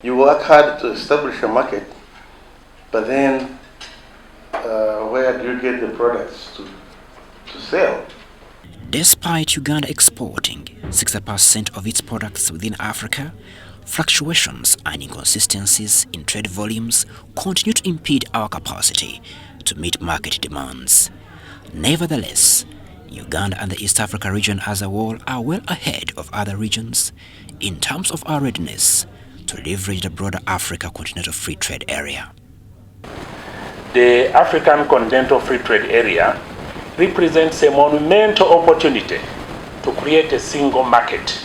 You work hard to establish a market, but then where do you get the products to sell? Despite Uganda exporting 60% of its products within Africa, fluctuations and inconsistencies in trade volumes continue to impede our capacity to meet market demands. Nevertheless, Uganda and the East Africa region as a whole are well ahead of other regions in terms of our readiness to leverage the broader Africa Continental Free Trade Area. The African Continental Free Trade Area represents a monumental opportunity to create a single market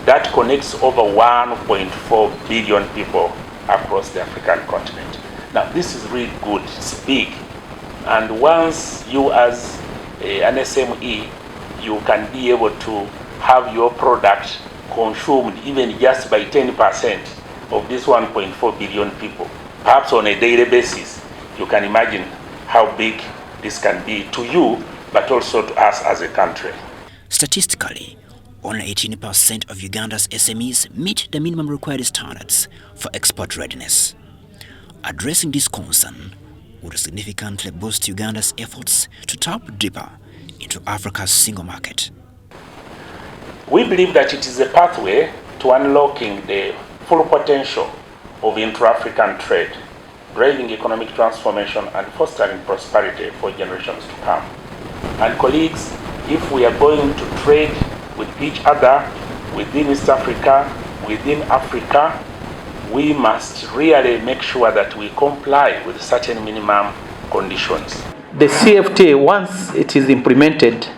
that connects over 1.4 billion people across the African continent. Now, this is really good, it's big. And once you as an SME, you can be able to have your product consumed even just by 10% of this 1.4 billion people. Perhaps on a daily basis, you can imagine how big this can be to you, but also to us as a country. Statistically, only 18% of Uganda's SMEs meet the minimum required standards for export readiness. Addressing this concern would significantly boost Uganda's efforts to tap deeper into Africa's single market. We believe that it is a pathway to unlocking the full potential of intra-African trade, driving economic transformation and fostering prosperity for generations to come. And colleagues, if we are going to trade with each other within East Africa, within Africa, we must really make sure that we comply with certain minimum conditions. The CFTA, once it is implemented,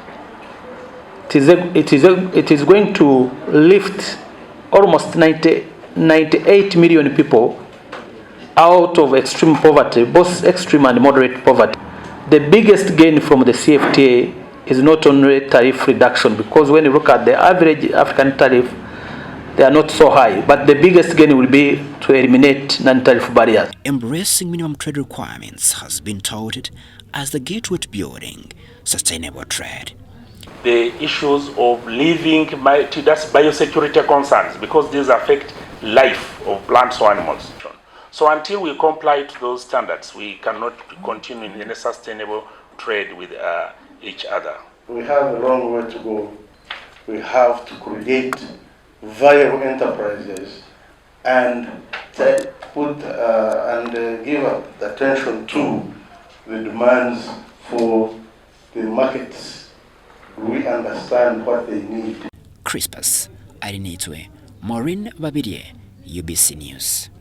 it is going to lift almost 98 million people out of extreme poverty, both extreme and moderate poverty. The biggest gain from the CFTA is not only tariff reduction, because when you look at the average African tariff, they are not so high, but the biggest gain will be to eliminate non-tariff barriers. Embracing minimum trade requirements has been touted as the gateway to building sustainable trade. The issues of living, that's biosecurity concerns, because these affect life of plants or animals. So until we comply to those standards, we cannot continue in a sustainable trade with each other. We have a long way to go. We have to create viable enterprises and put and give attention to the demands for the markets. We understand what they need. Crispus Arinitwe, Maureen Babidie, UBC News.